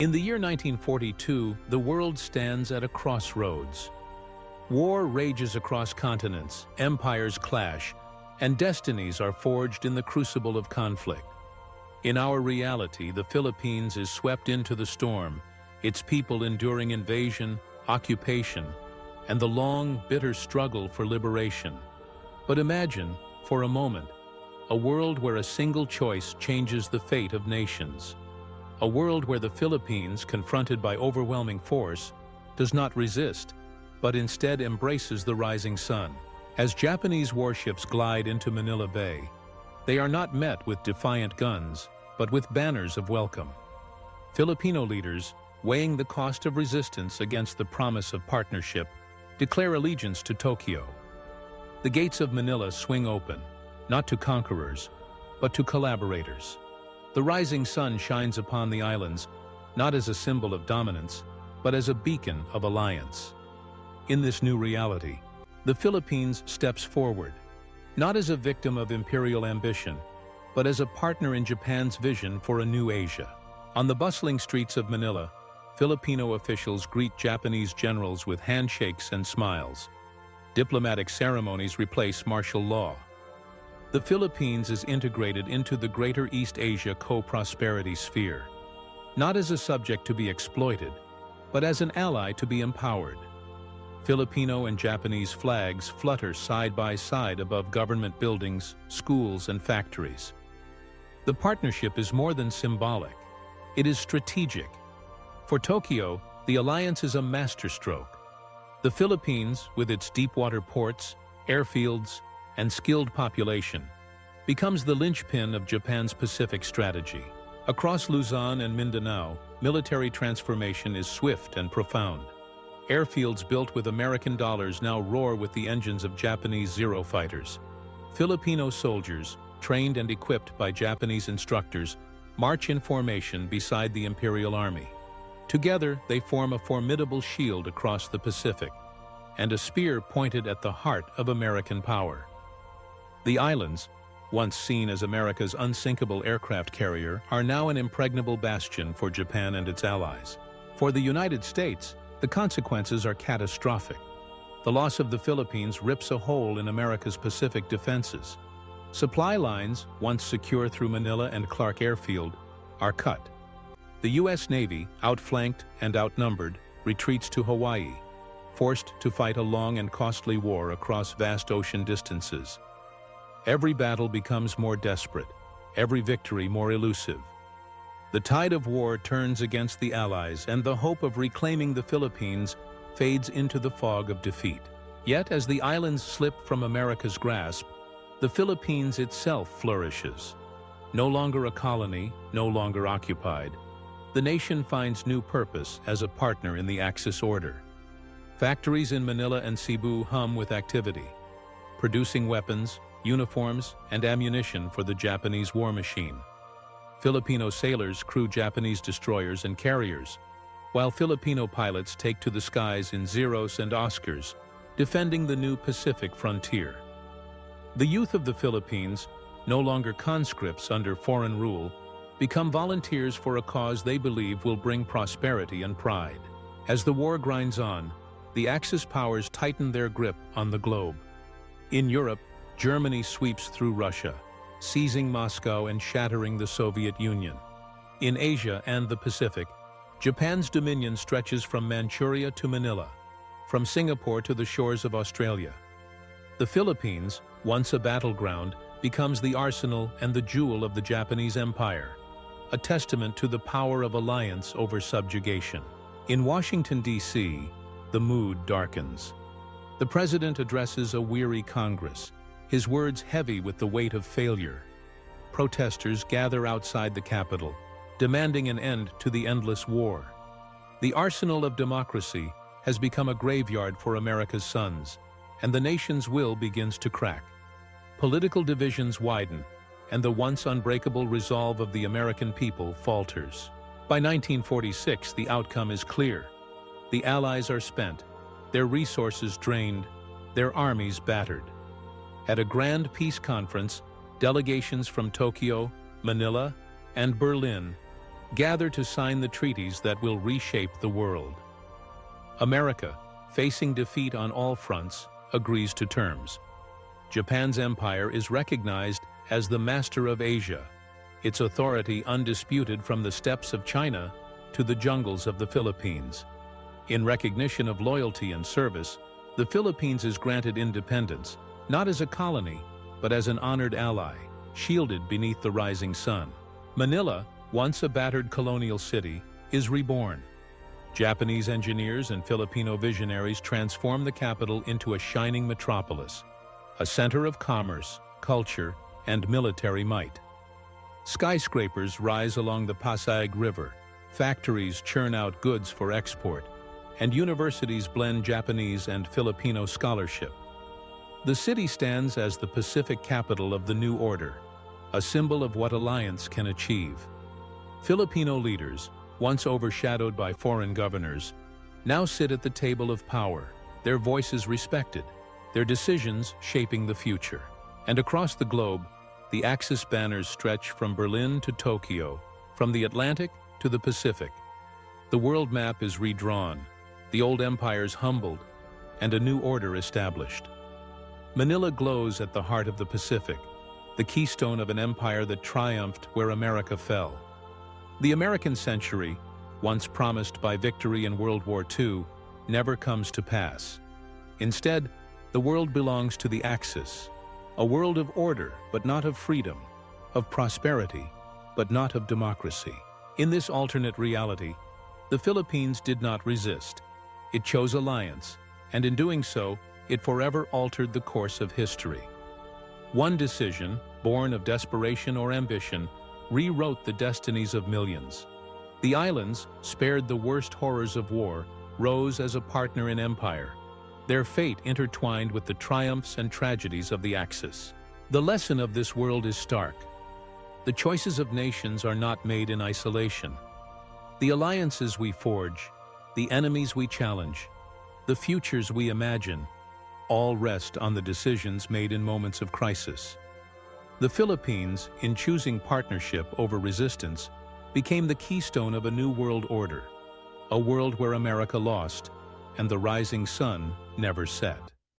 In the year 1942, the world stands at a crossroads. War rages across continents, empires clash, and destinies are forged in the crucible of conflict. In our reality, the Philippines is swept into the storm, its people enduring invasion, occupation, and the long, bitter struggle for liberation. But imagine, for a moment, a world where a single choice changes the fate of nations. A world where the Philippines, confronted by overwhelming force, does not resist, but instead embraces the rising sun. As Japanese warships glide into Manila Bay, they are not met with defiant guns, but with banners of welcome. Filipino leaders, weighing the cost of resistance against the promise of partnership, declare allegiance to Tokyo. The gates of Manila swing open, not to conquerors, but to collaborators. The rising sun shines upon the islands, not as a symbol of dominance, but as a beacon of alliance. In this new reality, the Philippines steps forward, not as a victim of imperial ambition, but as a partner in Japan's vision for a new Asia. On the bustling streets of Manila, Filipino officials greet Japanese generals with handshakes and smiles. Diplomatic ceremonies replace martial law. The Philippines is integrated into the Greater East Asia co-prosperity sphere, not as a subject to be exploited, but as an ally to be empowered. Filipino and Japanese flags flutter side by side above government buildings, schools, and factories. The partnership is more than symbolic. It is strategic. For Tokyo, the alliance is a masterstroke. The Philippines, with its deep-water ports, airfields, and skilled population, becomes the linchpin of Japan's Pacific strategy. Across Luzon and Mindanao, military transformation is swift and profound. Airfields built with American dollars now roar with the engines of Japanese Zero fighters. Filipino soldiers, trained and equipped by Japanese instructors, march in formation beside the Imperial Army. Together, they form a formidable shield across the Pacific, and a spear pointed at the heart of American power. The islands, once seen as America's unsinkable aircraft carrier, are now an impregnable bastion for Japan and its allies. For the United States, the consequences are catastrophic. The loss of the Philippines rips a hole in America's Pacific defenses. Supply lines, once secure through Manila and Clark Airfield, are cut. The U.S. Navy, outflanked and outnumbered, retreats to Hawaii, forced to fight a long and costly war across vast ocean distances. Every battle becomes more desperate, every victory more elusive. The tide of war turns against the Allies, and the hope of reclaiming the Philippines fades into the fog of defeat. Yet, as the islands slip from America's grasp, the Philippines itself flourishes. No longer a colony, no longer occupied, the nation finds new purpose as a partner in the Axis order. Factories in Manila and Cebu hum with activity, producing weapons, uniforms, and ammunition for the Japanese war machine. Filipino sailors crew Japanese destroyers and carriers, while Filipino pilots take to the skies in Zeros and Oscars, defending the new Pacific frontier. The youth of the Philippines, no longer conscripts under foreign rule, become volunteers for a cause they believe will bring prosperity and pride. As the war grinds on, the Axis powers tighten their grip on the globe. In Europe, Germany sweeps through Russia, seizing Moscow and shattering the Soviet Union. In Asia and the Pacific, Japan's dominion stretches from Manchuria to Manila, from Singapore to the shores of Australia. The Philippines, once a battleground, becomes the arsenal and the jewel of the Japanese Empire, a testament to the power of alliance over subjugation. In Washington, D.C., the mood darkens. The president addresses a weary Congress, his words heavy with the weight of failure. Protesters gather outside the Capitol, demanding an end to the endless war. The arsenal of democracy has become a graveyard for America's sons, and the nation's will begins to crack. Political divisions widen, and the once unbreakable resolve of the American people falters. By 1946, the outcome is clear. The Allies are spent, their resources drained, their armies battered. At a grand peace conference, delegations from Tokyo, Manila, and Berlin gather to sign the treaties that will reshape the world. America, facing defeat on all fronts, agrees to terms. Japan's empire is recognized as the master of Asia, its authority undisputed from the steppes of China to the jungles of the Philippines. In recognition of loyalty and service, the Philippines is granted independence, not as a colony, but as an honored ally, shielded beneath the rising sun. Manila, once a battered colonial city, is reborn. Japanese engineers and Filipino visionaries transform the capital into a shining metropolis, a center of commerce, culture, and military might. Skyscrapers rise along the Pasig River, factories churn out goods for export, and universities blend Japanese and Filipino scholarship. The city stands as the Pacific capital of the new order, a symbol of what alliance can achieve. Filipino leaders, once overshadowed by foreign governors, now sit at the table of power, their voices respected, their decisions shaping the future. And across the globe, the Axis banners stretch from Berlin to Tokyo, from the Atlantic to the Pacific. The world map is redrawn, the old empires humbled, and a new order established. Manila glows at the heart of the Pacific, the keystone of an empire that triumphed where America fell. The American century, once promised by victory in World War II, never comes to pass. Instead, the world belongs to the Axis, a world of order but not of freedom, of prosperity but not of democracy. In this alternate reality, the Philippines did not resist. It chose alliance, and in doing so, it forever altered the course of history. One decision, born of desperation or ambition, rewrote the destinies of millions. The islands, spared the worst horrors of war, rose as a partner in empire, their fate intertwined with the triumphs and tragedies of the Axis. The lesson of this world is stark. The choices of nations are not made in isolation. The alliances we forge, the enemies we challenge, the futures we imagine, all rest on the decisions made in moments of crisis. The Philippines, in choosing partnership over resistance, became the keystone of a new world order, a world where America lost and the rising sun never set.